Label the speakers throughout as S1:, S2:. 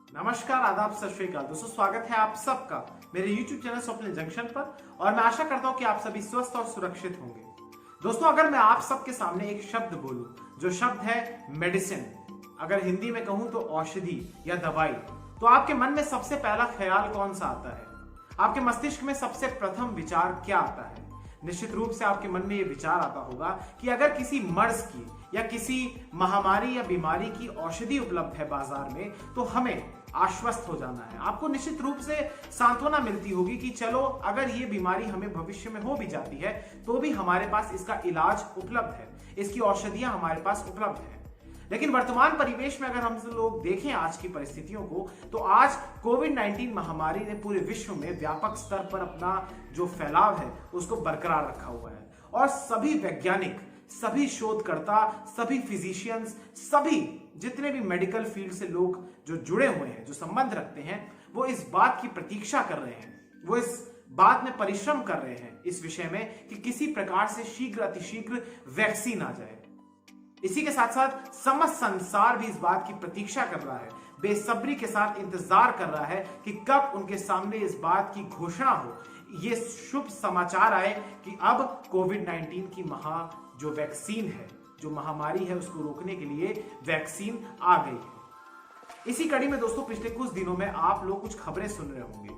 S1: नमस्कार, आदाब, सत श्री अकाल। दोस्तों, स्वागत है आप सबका मेरे YouTube चैनल स्वप्न जंक्शन पर और मैं आशा करता हूं कि आप सभी स्वस्थ और सुरक्षित होंगे। दोस्तों, अगर मैं आप सबके सामने एक शब्द बोलूं, जो शब्द है मेडिसिन, अगर हिंदी में कहूं तो औषधि या दवाई, तो आपके मन में सबसे पहला ख्याल कौन सा आता है? आपके मस्तिष्क में सबसे प्रथम विचार क्या आता है? निश्चित रूप से आपके मन में यह विचार आता होगा कि अगर किसी मर्ज की या किसी महामारी या बीमारी की औषधि उपलब्ध है बाजार में, तो हमें आश्वस्त हो जाना है। आपको निश्चित रूप से सांत्वना मिलती होगी कि चलो, अगर ये बीमारी हमें भविष्य में हो भी जाती है तो भी हमारे पास इसका इलाज उपलब्ध है, इसकी औषधियां हमारे पास उपलब्ध है। लेकिन वर्तमान परिवेश में अगर हम लोग देखें आज की परिस्थितियों को, तो आज कोविड-19 महामारी ने पूरे विश्व में व्यापक स्तर पर अपना जो फैलाव है उसको बरकरार रखा हुआ है और सभी वैज्ञानिक, सभी शोधकर्ता, सभी फिजिशियंस, सभी जितने भी मेडिकल फील्ड से लोग जो जुड़े हुए हैं, जो संबंध रखते हैं, वो इस बात की प्रतीक्षा कर रहे हैं, वो इस बात में परिश्रम कर रहे हैं इस विषय में कि किसी प्रकार से शीघ्र अतिशीघ्र वैक्सीन आ जाए। इसी के साथ साथ समस्त संसार भी इस बात की प्रतीक्षा कर रहा है, बेसब्री के साथ इंतजार कर रहा है कि कब उनके सामने इस बात की घोषणा हो, ये शुभ समाचार आए कि अब कोविड-19 की जो वैक्सीन है, जो महामारी है, उसको रोकने के लिए वैक्सीन आ गई है। इसी कड़ी में दोस्तों, पिछले कुछ दिनों में आप लोग कुछ खबरें सुन रहे होंगे।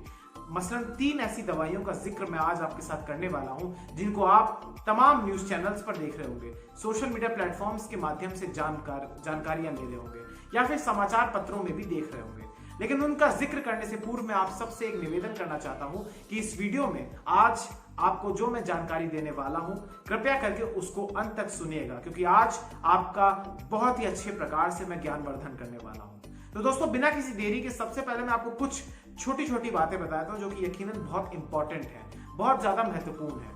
S1: मसलन 3 ऐसी दवाइयों का जिक्र मैं आज आपके साथ करने वाला हूं, जिनको आप तमाम न्यूज चैनल्स पर देख रहे होंगे, सोशल मीडिया प्लेटफॉर्म्स के माध्यम से जानकारियां ले रहे होंगे या फिर समाचार पत्रों में भी देख रहे होंगे। लेकिन उनका जिक्र करने से पूर्व मैं आप सबसे एक निवेदन करना चाहता हूं कि इस वीडियो में आज आपको जो मैं जानकारी देने वाला हूं, कृपया करके उसको अंत तक सुनिएगा, क्योंकि आज आपका बहुत ही अच्छे प्रकार से मैं ज्ञानवर्धन करने वाला हूं। तो दोस्तों, बिना किसी देरी के सबसे पहले मैं आपको कुछ छोटी छोटी बातें बताता हूं जो कि यकीनन बहुत इंपॉर्टेंट है, बहुत ज्यादा महत्वपूर्ण है।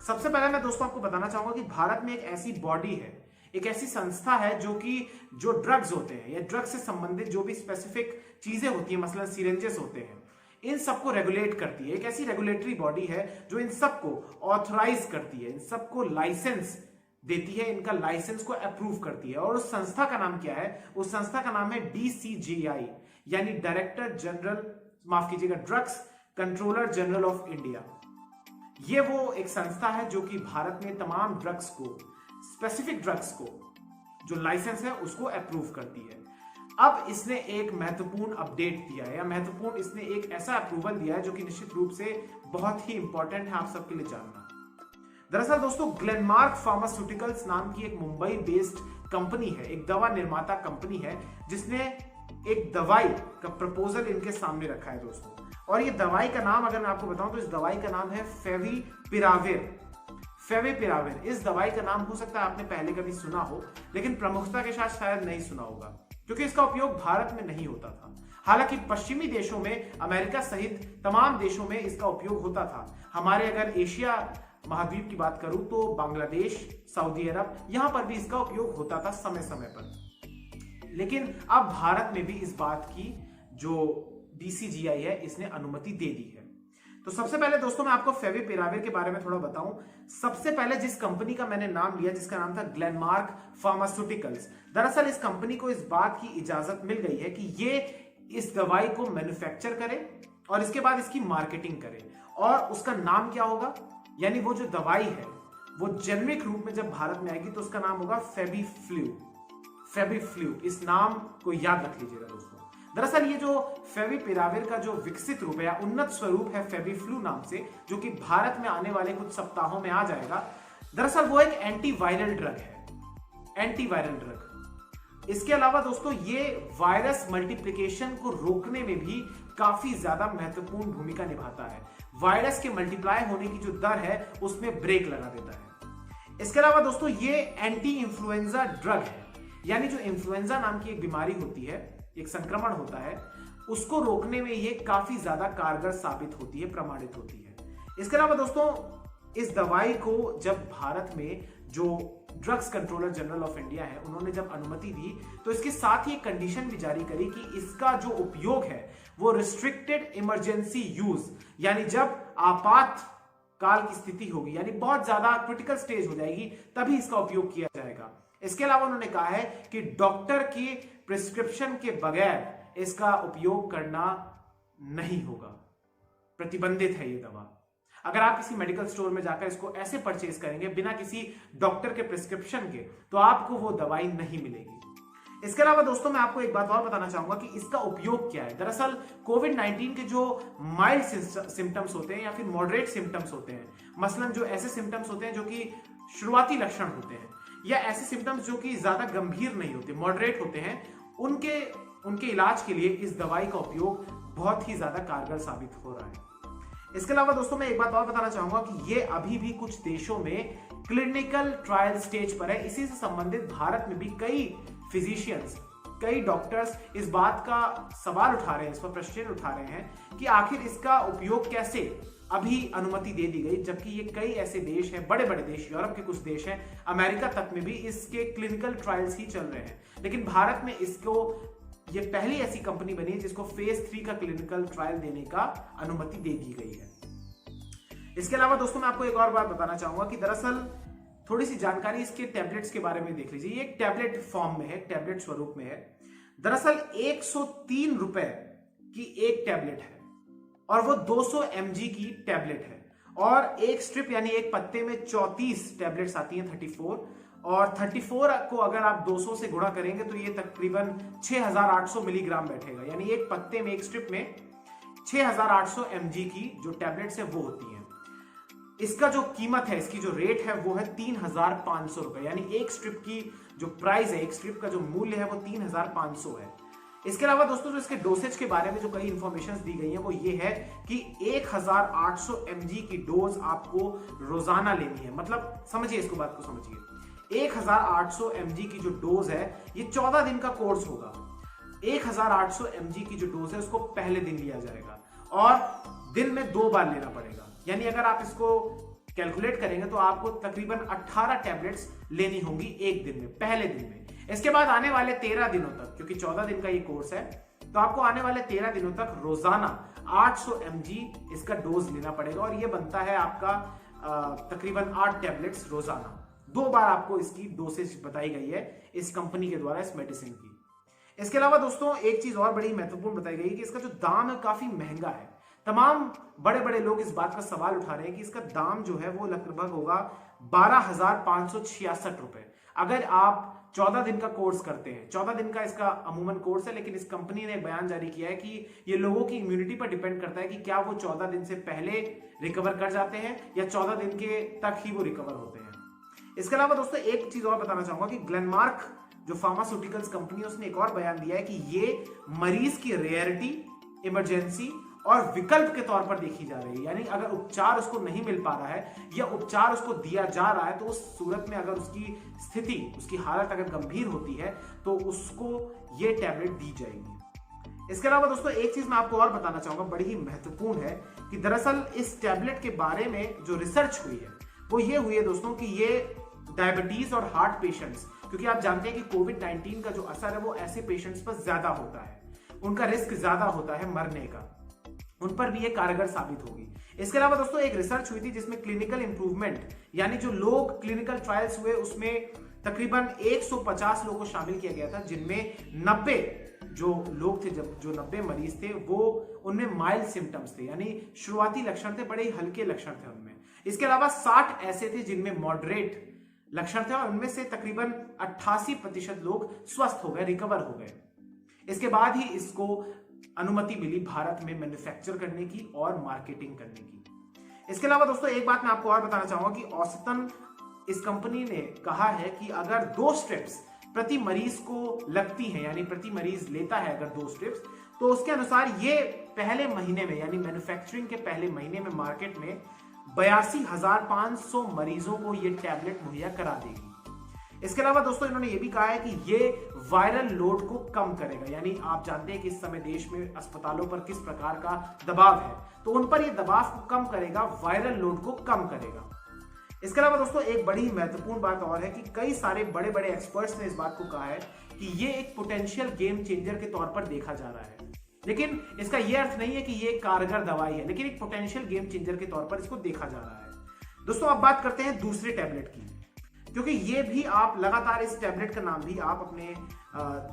S1: सबसे पहले मैं दोस्तों आपको बताना चाहूंगा कि भारत में एक ऐसी बॉडी है, एक ऐसी संस्था है जो ड्रग्स होते हैं या ड्रग्स से संबंधित जो भी स्पेसिफिक चीजें होती हैं, मसलन सिरेंजेस होते हैं, इन सबको रेगुलेट करती है। एक ऐसी रेगुलेटरी बॉडी है जो इन सबको ऑथराइज करती है, इन सबको लाइसेंस देती है, इनका लाइसेंस को अप्रूव करती है। और उस संस्था का नाम क्या है? उस संस्था का नाम है DCGI, यानी डायरेक्टर जनरल, माफ कीजिएगा, drugs controller general of India. ये वो एक संस्था है जो कि भारत में तमाम ड्रग्स को, स्पेसिफिक ड्रग्स को जो लाइसेंस है उसको अप्रूव करती है। अब इसने एक महत्वपूर्ण अपडेट दिया है, या महत्वपूर्ण इसने एक ऐसा अप्रूवल दिया है जो कि निश्चित रूप से बहुत ही इंपॉर्टेंट है आप सबके लिए जानना। दरअसल दोस्तों, ग्लेनमार्क फार्मास्यूटिकल्स नाम की एक मुंबई बेस्ड कंपनी है, एक दवा निर्माता कंपनी है, जिसने एक दवाई का प्रपोजल इनके सामने रखा है दोस्तों। और ये दवाई का नाम अगर मैं आपको बताऊं तो इस दवाई का नाम है फेविपिराविर। फेविपिराविर, इस दवाई का नाम हो सकता है आपने पहले कभी सुना हो, लेकिन प्रमुखता के साथ शायद नहीं सुना होगा, क्योंकि इसका उपयोग भारत में नहीं होता था। हालांकि पश्चिमी देशों में, अमेरिका सहित तमाम देशों में इसका उपयोग होता था। हमारे अगर एशिया महाद्वीप की बात करूं तो बांग्लादेश, सऊदी अरब, यहां पर भी इसका उपयोग होता था समय समय पर। लेकिन अब भारत में भी इस बात की जो DCGI है, इसने अनुमति दे दी है। तो सबसे पहले दोस्तों मैं आपको फेविपिराविर के बारे में थोड़ा बताऊं। सबसे पहले जिस कंपनी का मैंने नाम लिया, जिसका नाम था ग्लेनमार्क फार्मास्यूटिकल्स, दरअसल इस कंपनी को इस बात की इजाजत मिल गई है कि ये इस दवाई को मैन्युफैक्चर करे और इसके बाद इसकी मार्केटिंग करे। और उसका नाम क्या होगा, यानी वो जो दवाई है वो जेनरिक रूप में जब भारत में आएगी तो उसका नाम होगा फेबिफ्लू। फेबिफ्लू, इस नाम को याद रख लीजिएगा दोस्तों। दरअसल ये जो फेविपिराविर का जो विकसित रूप है या उन्नत स्वरूप है फेबिफ्लू नाम से, जो कि भारत में आने वाले कुछ सप्ताहों में आ जाएगा, दरअसल वो एक एंटीवायरल ड्रग है, एंटीवायरल ड्रग। इसके अलावा दोस्तों ये वायरस मल्टीप्लिकेशन को रोकने में भी काफी ज्यादा महत्वपूर्ण भूमिका निभाता है। वायरस के मल्टीप्लाई होने की जो दर है उसमें ब्रेक लगा देता है। इसके अलावा दोस्तों ये एंटी इन्फ्लुएंजा ड्रग है, यानी जो इन्फ्लुएंजा नाम की एक बीमारी होती है, एक संक्रमण होता है, उसको रोकने में ये काफी ज्यादा कारगर साबित होती है, प्रमाणित होती है। इसके अलावा दोस्तों इस दवाई को जब भारत में जो drugs controller general of India है, उन्होंने जब अनुमति दी तो इसके साथ ही एक कंडीशन भी जारी करी कि इसका जो उपयोग है वो रिस्ट्रिक्टेड इमरजेंसी यूज, यानी जब आपात काल की स्थिति होगी, यानी बहुत ज्यादा क्रिटिकल स्टेज हो जाएगी, तभी इसका उपयोग किया जाएगा। इसके अलावा उन्होंने कहा है कि डॉक्टर की प्रिस्क्रिप्शन के बगैर इसका उपयोग करना नहीं होगा, प्रतिबंधित है ये दवा। अगर आप किसी मेडिकल स्टोर में जाकर इसको ऐसे परचेज करेंगे बिना किसी डॉक्टर के प्रिस्क्रिप्शन के, तो आपको वो दवाई नहीं मिलेगी। इसके अलावा दोस्तों मैं आपको एक बात और बताना चाहूंगा कि इसका उपयोग क्या है। दरअसल कोविड-19 के जो माइल्ड सिम्टम्स होते हैं या फिर मॉडरेट सिम्टम्स होते हैं, मसलन जो ऐसे सिम्टम्स होते हैं जो कि शुरुआती लक्षण होते हैं, या ऐसे सिम्टम्स जो कि ज्यादा गंभीर नहीं होते, मॉडरेट होते हैं, उनके इलाज के लिए इस दवाई का उपयोग बहुत ही ज्यादा कारगर साबित हो रहा है। इसके अलावा दोस्तों मैं एक बात और बताना चाहूंगा कि ये अभी भी कुछ देशों में क्लिनिकल ट्रायल स्टेज पर है। इसी से संबंधित भारत में भी कई फिजिशियंस, कई डॉक्टर्स इस बात का सवाल उठा रहे हैं, इस पर प्रश्न उठा रहे हैं कि आखिर इसका उपयोग कैसे अभी अनुमति दे दी गई, जबकि ये कई ऐसे देश हैं, बड़े बड़े देश, यूरोप के कुछ देश हैं, अमेरिका तक में भी इसके क्लिनिकल ट्रायल्स ही चल रहे हैं, लेकिन भारत में इसको ये पहली ऐसी कंपनी बनी है जिसको फेज 3 का क्लिनिकल ट्रायल देने का अनुमति दे दी गई है। इसके अलावा दोस्तों मैं आपको एक और बात बताना चाहूंगा कि दरअसल थोड़ी सी जानकारी इसके टैबलेट्स के बारे में देख लीजिए। ये एक टैबलेट फॉर्म में है, टैबलेट स्वरूप में है। दरअसल 103 रुपए की एक टैबलेट है और वो 200 mg की टैबलेट है, और एक स्ट्रिप यानी एक पत्ते में 34 टैबलेट्स आती हैं, 34, और 34 को अगर आप 200 से गुणा करेंगे तो ये तकरीबन 6800 मिलीग्राम बैठेगा, यानी एक पत्ते में, एक स्ट्रिप में 6800 mg की जो टैबलेट्स है वो होती हैं। इसका जो कीमत है, इसकी जो रेट है वो है 3500 रुपए, यानी एक स्ट्रिप की जो प्राइस है, एक स्ट्रिप का जो मूल्य है वो 3500 है। इसके अलावा दोस्तों जो इसके डोसेज के बारे में जो कई इंफॉर्मेशन दी गई है वो ये है कि 1800 mg की डोज आपको रोजाना लेनी है। मतलब समझिए, इसको बात को समझिए, 1800 mg की जो डोज है ये 14 दिन का कोर्स होगा। 1800 mg की जो डोज है उसको पहले दिन लिया जाएगा और दिन में 2 बार लेना पड़ेगा, यानी अगर आप इसको कैलकुलेट करेंगे तो आपको तकरीबन 18 टैबलेट्स लेनी होंगी एक दिन में, पहले दिन में। इसके बाद आने वाले 13 दिनों तक, क्योंकि 14 दिन का ये कोर्स है, तो आपको आने वाले 13 दिनों तक रोजाना 800 mg इसका डोज लेना पड़ेगा, और ये बनता है आपका तकरीबन 8 टैबलेट्स रोजाना। 2 बार आपको इसकी डोसेज बताई गई है इस कंपनी के द्वारा, इस मेडिसिन की। इसके अलावा दोस्तों एक चीज और बड़ी महत्वपूर्ण बताई गई है कि इसका जो दाम है काफी महंगा है। तमाम बड़े बड़े लोग इस बात का सवाल उठा रहे हैं कि इसका दाम जो है वो लगभग होगा 12,566 रुपए। अगर आप 14 दिन का कोर्स करते हैं, 14 दिन का इसका अमूमन कोर्स है, लेकिन इस कंपनी ने एक बयान जारी किया है कि ये लोगों की इम्यूनिटी पर डिपेंड करता है कि क्या वो 14 दिन से पहले रिकवर कर जाते हैं या 14 दिन के तक ही वो रिकवर होते हैं। इसके अलावा दोस्तों एक चीज और बताना चाहूंगा कि ग्लेनमार्क जो फार्मास्यूटिकल्स कंपनी है उसने एक और बयान दिया है कि ये मरीज की रेयरिटी, इमरजेंसी और विकल्प के तौर पर देखी जा रही है, यानी अगर उपचार उसको नहीं मिल पा रहा है या उपचार उसको दिया जा रहा है तो उस सूरत में अगर उसकी स्थिति, उसकी हालत अगर गंभीर होती है तो उसको ये टैबलेट दी जाएगी। इसके अलावा दोस्तों एक चीज मैं आपको और बताना चाहूंगा, बड़ी ही महत्वपूर्ण है, कि दरअसल इस टैबलेट के बारे में जो रिसर्च हुई है वो ये हुई है दोस्तों कि ये डायबिटीज और हार्ट पेशेंट्स, क्योंकि आप जानते हैं कि कोविड-19 का जो असर है वो ऐसे पेशेंट्स पर ज्यादा होता है, उनका रिस्क ज्यादा होता है मरने का, उन पर भी ये कारगर साबित होगी। इसके अलावा दोस्तों एक रिसर्च हुई थी जिसमें क्लिनिकल इंप्रूवमेंट, यानी जो लोग क्लिनिकल ट्रायल्स हुए उसमें तकरीबन 150 लोगों को शामिल किया गया था, जिनमें 90 जो लोग थे, जो 90 मरीज थे वो उनमें माइल्ड सिम्टम्स थे, यानी शुरुआती लक्षण थे, बड़े ही हल्के लक्षण थे उनमें। इसके अलावा 60 ऐसे थे जिनमें मॉडरेट लक्षण थे और उनमें से तकरीबन 88% लोग स्वस्थ हो गए, रिकवर हो गए। इसके बाद ही इसको अनुमति मिली भारत में मैन्युफैक्चर करने की और मार्केटिंग करने की। इसके अलावा दोस्तों एक बात मैं आपको और बताना चाहूंगा कि औसतन इस कंपनी ने कहा है कि अगर 2 स्ट्रिप्स प्रति मरीज को लगती हैं, यानी प्रति मरीज लेता है अगर 2 स्ट्रिप्स, तो उसके अनुसार ये पहले महीने में, यानी मैन्युफैक्चरिंग के पहले महीने में मार्केट में 82,500 मरीजों को ये टैबलेट मुहैया करा देगी। इसके अलावा दोस्तों इन्होंने ये भी कहा है कि ये वायरल लोड को कम करेगा, यानी आप जानते हैं कि इस समय देश में अस्पतालों पर किस प्रकार का दबाव है, तो उन पर ये दबाव को कम करेगा, वायरल लोड को कम करेगा। इसके अलावा दोस्तों एक बड़ी महत्वपूर्ण बात और है कि कई सारे बड़े बड़े एक्सपर्ट्स ने इस बात को कहा है कि ये एक पोटेंशियल गेम चेंजर के तौर पर देखा जा रहा है, लेकिन इसका यह अर्थ नहीं है कि ये कारगर दवाई है, लेकिन एक पोटेंशियल गेम चेंजर के तौर पर इसको देखा जा रहा है। दोस्तों अब बात करते हैं दूसरे टैबलेट की, क्योंकि ये भी आप लगातार, इस टैबलेट का नाम भी आप अपने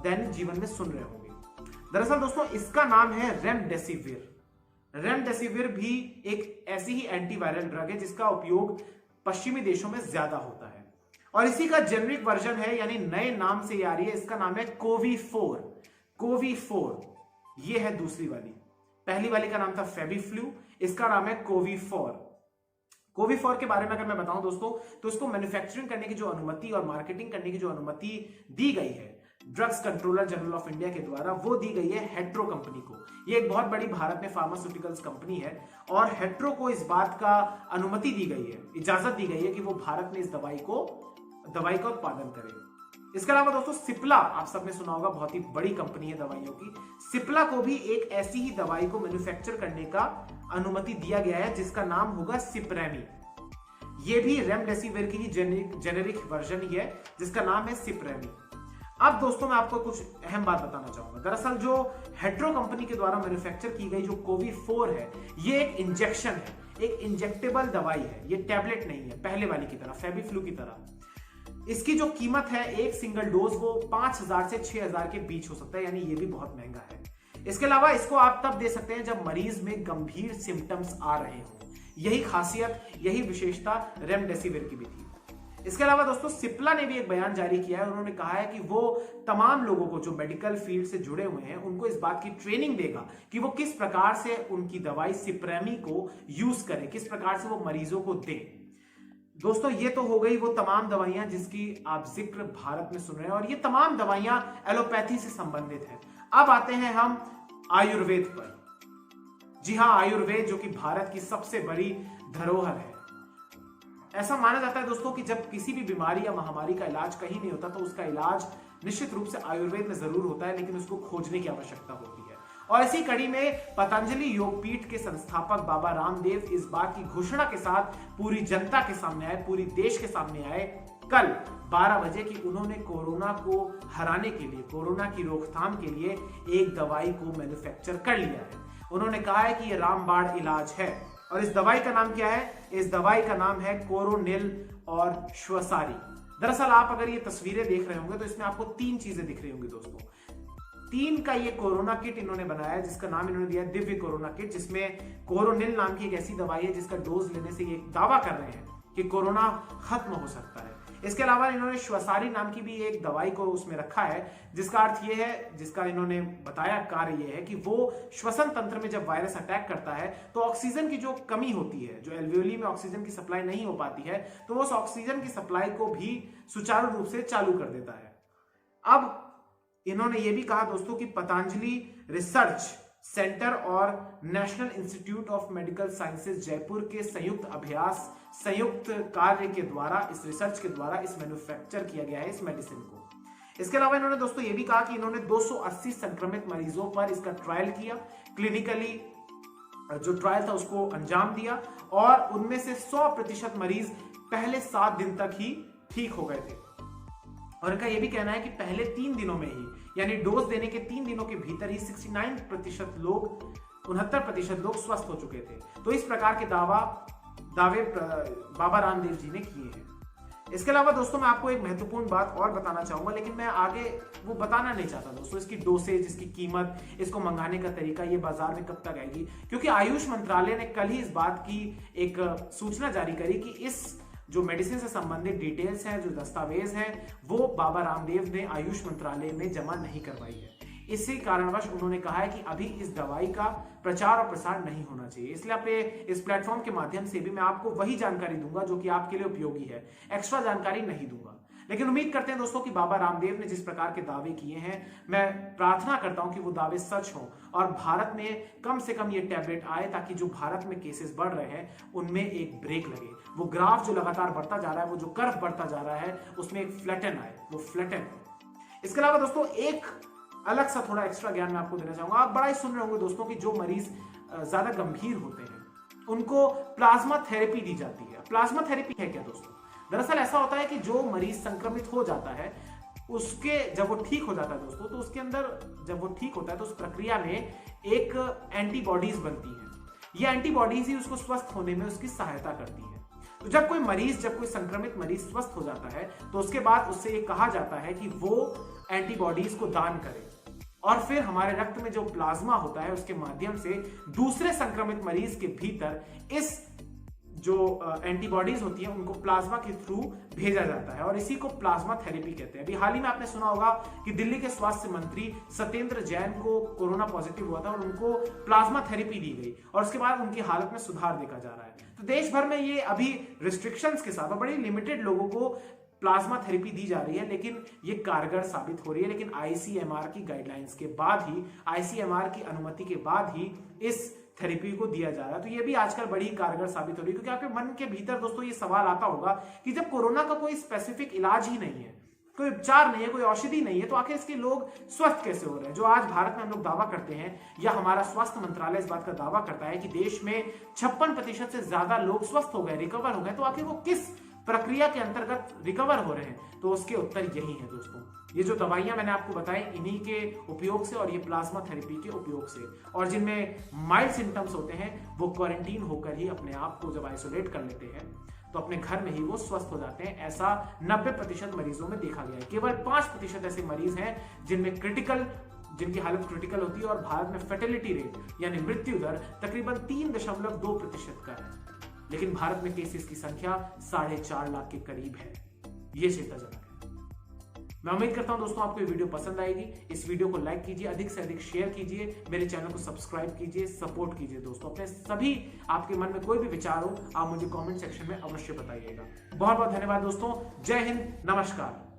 S1: दैनिक जीवन में सुन रहे होंगे। दरअसल दोस्तों इसका नाम है रेमडेसिविर। रेमडेसिविर भी एक ऐसी ही एंटीवायरल ड्रग है जिसका उपयोग पश्चिमी देशों में ज्यादा होता है और इसी का जेनरिक वर्जन है, यानी नए नाम से ये आ रही है, इसका नाम है कोवी4। कोवी4 ये है दूसरी वाली। पहली वाली का नाम था फेबीफ्लू, इसका नाम है कोवी4। कोवी4 के बारे में अगर मैं बताऊं दोस्तों तो इसको मैन्युफैक्चरिंग करने की जो अनुमति और मार्केटिंग करने की जो अनुमति दी गई है drugs controller general of India के द्वारा, वो दी गई है हेट्रो कंपनी को। ये एक बहुत बड़ी भारत में फार्मास्यूटिकल्स कंपनी है और हेट्रो को इस बात का अनुमति दी गई है, इजाजत दी गई है कि वो भारत में इस दवाई का उत्पादन करे। इसके अलावा दोस्तों सिप्ला, आप सबने सुना होगा, बहुत ही बड़ी कंपनी है दवाइयों की। सिप्ला को भी एक ऐसी ही दवाई को मैन्युफैक्चर करने का अनुमति दिया गया है जिसका नाम होगा सिप्रेमी। ये भी रेमडेसिविर की जेनेरिक वर्जन ही है जिसका नाम है सिप्रेमी। अब दोस्तों मैं आपको कुछ अहम बात बताना चाहूंगा। दरअसल जो हेट्रो कंपनी के द्वारा मैन्युफैक्चर की गई जो कोवी4 है, ये एक इंजेक्शन है, एक इंजेक्टेबल दवाई है, ये टैबलेट नहीं है पहले वाली की तरह, फेबीफ्लू की तरह। इसकी जो कीमत है एक सिंगल डोज वो 5,000 से 6,000 के बीच हो सकता है, यानी ये भी बहुत महंगा है। इसके अलावा इसको आप तब दे सकते हैं जब मरीज में गंभीर सिम्टम्स आ रहे हो। यही खासियत, यही विशेषता रेमडेसिविर की भी थी। इसके अलावा दोस्तों सिप्ला ने भी एक बयान जारी किया है। उन्होंने कहा है कि वो तमाम लोगों को जो मेडिकल फील्ड से जुड़े हुए हैं उनको इस बात की ट्रेनिंग देगा कि वो किस प्रकार से उनकी दवाई सिप्रेमी को यूज करें, किस प्रकार से वो मरीजों को दें। दोस्तों ये तो हो गई वो तमाम दवाइयां जिसकी आप जिक्र भारत में सुन रहे हैं और ये तमाम दवाइयां एलोपैथी से संबंधित है। अब आते हैं हम आयुर्वेद पर। जी हाँ, आयुर्वेद जो कि भारत की सबसे बड़ी धरोहर है। ऐसा माना जाता है दोस्तों कि जब किसी भी बीमारी या महामारी का इलाज कहीं नहीं होता तो उसका इलाज निश्चित रूप से आयुर्वेद में जरूर होता है, लेकिन उसको खोजने की आवश्यकता होती है। और इसी कड़ी में पतंजलि योगपीठ के संस्थापक बाबा रामदेव इस बात की घोषणा के साथ पूरी जनता के सामने आए, पूरी देश के सामने आए कल 12 बजे कि उन्होंने कोरोना को हराने के लिए, कोरोना की रोकथाम के लिए एक दवाई को मैन्युफैक्चर कर लिया है। उन्होंने कहा है कि यह रामबाण इलाज है और इस दवाई का नाम क्या है? इस दवाई का नाम है कोरोनिल और श्वसारी। दरअसल आप अगर ये तस्वीरें देख रहे होंगे तो इसमें आपको 3 चीजें दिख रही होंगी दोस्तों। 3 का ये कोरोना किट इन्होंने बनाया है जिसका नाम इन्होंने दिया दिव्य कोरोना किट, जिसमें कोरोनिल नाम की एक ऐसी दवाई है जिसका डोज लेने से ये दावा कर रहे हैं कि कोरोना खत्म हो सकता है। इसके अलावा इन्होंने श्वसारी नाम की भी एक दवाई को उसमें रखा है जिसका अर्थ ये है, जिसका इन्होंने बताया कार्य ये है कि वो श्वसन तंत्र में जब वायरस अटैक करता है तो ऑक्सीजन की जो कमी होती है, जो एल्वियोली में ऑक्सीजन की सप्लाई नहीं हो पाती है, तो वो उस ऑक्सीजन की सप्लाई को भी सुचारू रूप से चालू कर देता है। अब इन्होंने ये भी कहा दोस्तों कि पतंजलि रिसर्च सेंटर और national institute of medical sciences Jaipur के संयुक्त कार्य के द्वारा, इस रिसर्च के द्वारा इस मैन्युफैक्चर किया गया है इस मेडिसिन को। इसके अलावा इन्होंने दोस्तों ये भी कहा कि इन्होंने 280 संक्रमित मरीजों पर इसका ट्रायल किया, क्लिनिकली जो ट्रायल था उसको अंजाम दिया और उनमें से 100% मरीज पहले 7 दिन तक ही ठीक हो गए थे। और इनका यह भी कहना है कि पहले 3 दिनों में ही, यानी डोज देने के 3 दिनों के भीतर ही 69% लोग 69% लोग स्वस्थ हो चुके थे। तो इस प्रकार के दावे बाबा रामदेव जी ने किए हैं। इसके अलावा दोस्तों मैं आपको एक महत्वपूर्ण बात और बताना चाहूंगा, लेकिन मैं आगे वो बताना नहीं चाहता दोस्तों। इसकी डोसेज, इसकी कीमत, इसको मंगाने का तरीका, ये बाजार में कब तक आएगी, क्योंकि आयुष मंत्रालय ने कल ही इस बात की एक सूचना जारी करी कि इस जो मेडिसिन से संबंधित डिटेल्स हैं, जो दस्तावेज हैं, वो बाबा रामदेव ने आयुष मंत्रालय में जमा नहीं करवाई है। इसी कारणवश उन्होंने कहा है कि अभी इस दवाई का प्रचार और प्रसार नहीं होना चाहिए। इसलिए अपने इस प्लेटफॉर्म के माध्यम से भी मैं आपको वही जानकारी दूंगा जो कि आपके लिए उपयोगी है, एक्स्ट्रा जानकारी नहीं दूंगा। लेकिन उम्मीद करते हैं दोस्तों कि बाबा रामदेव ने जिस प्रकार के दावे किए हैं, मैं प्रार्थना करता हूं कि वो दावे सच हों और भारत में कम से कम ये टैबलेट आए, ताकि जो भारत में केसेस बढ़ रहे हैं उनमें एक ब्रेक लगे। वो ग्राफ जो लगातार बढ़ता जा रहा है, वो जो कर्व बढ़ता जा रहा है, उसमें एक फ्लैटन आए, वो फ्लैटन हो। इसके अलावा दोस्तों एक अलग सा थोड़ा एक्स्ट्रा ज्ञान मैं आपको देना चाहूंगा। आप बड़ा ही सुन रहे होंगे दोस्तों कि जो मरीज ज्यादा गंभीर होते हैं उनको प्लाज्मा थेरेपी दी जाती है। प्लाज्मा थेरेपी है क्या दोस्तों? दरअसल ऐसा होता है कि जो मरीज संक्रमित हो जाता है, उसके जब वो ठीक हो जाता है दोस्तों, तो उसके अंदर जब वो ठीक होता है तो उस प्रक्रिया में एक एंटीबॉडीज बनती है। ये एंटीबॉडीज ही उसको स्वस्थ होने में उसकी सहायता करती है। तो जब कोई संक्रमित मरीज स्वस्थ हो जाता है तो उसके बाद उससे ये कहा जाता है कि वो एंटीबॉडीज को दान करे। और फिर हमारे रक्त में जो प्लाज्मा होता है उसके माध्यम से दूसरे संक्रमित मरीज के भीतर इस जो एंटीबॉडीज होती है उनको प्लाज्मा के थ्रू भेजा जाता है और इसी को प्लाज्मा थेरेपी कहते हैं। अभी हाल ही में आपने सुना होगा कि दिल्ली के स्वास्थ्य मंत्री सत्येंद्र जैन को कोरोना पॉजिटिव हुआ था और उनको प्लाज्मा थेरेपी दी गई और उसके बाद उनकी हालत में सुधार देखा जा रहा है। तो देश भर में ये अभी रिस्ट्रिक्शंस के साथ बड़ी लिमिटेड लोगों को प्लाज्मा थेरेपी दी जा रही है, लेकिन ये कारगर साबित हो रही है। लेकिन आईसीएमआर की गाइडलाइंस के बाद ही, आईसीएमआर की अनुमति के बाद ही इस थेरेपी को दिया जा रहा है। तो ये भी आजकल बड़ी कारगर साबित हो रही है, क्योंकि आपके मन के भीतर दोस्तों ये सवाल आता होगा कि जब कोरोना का कोई स्पेसिफिक इलाज ही नहीं है, कोई उपचार नहीं है, कोई औषधि नहीं है, तो आखिर इसके लोग स्वस्थ कैसे हो रहे हैं। जो आज भारत में हम लोग दावा करते हैं या हमारा स्वास्थ्य मंत्रालय इस बात का दावा करता है कि देश में 56% से ज्यादा लोग स्वस्थ हो गए, रिकवर हो गए, तो आखिर वो किस प्रक्रिया के अंतर्गत रिकवर हो रहे हैं। तो उसके उत्तर यही है दोस्तों, ये जो दवाइयां मैंने आपको बताई इन्हीं के उपयोग से और ये प्लाज्मा थेरेपी के उपयोग से। और जिनमें माइल्ड सिम्टम्स होते हैं वो क्वारंटीन होकर ही अपने आप को जब आइसोलेट कर लेते हैं तो अपने घर में ही वो स्वस्थ हो जाते हैं। ऐसा 90% मरीजों में देखा गया है। केवल 5% ऐसे मरीज हैं जिनकी हालत क्रिटिकल होती है और भारत में फर्टिलिटी रेट यानी मृत्यु दर तकरीबन 3.2% का है। लेकिन भारत में केसेस की संख्या 4.5 लाख के करीब है। ये चिंताजनक है। मैं उम्मीद करता हूं दोस्तों आपको ये वीडियो पसंद आएगी। इस वीडियो को लाइक कीजिए, अधिक से अधिक शेयर कीजिए, मेरे चैनल को सब्सक्राइब कीजिए, सपोर्ट कीजिए दोस्तों। अपने सभी आपके मन में कोई भी विचार हो आप मुझे कमेंट सेक्शन में अवश्य बताइएगा। बहुत बहुत धन्यवाद दोस्तों। जय हिंद, नमस्कार।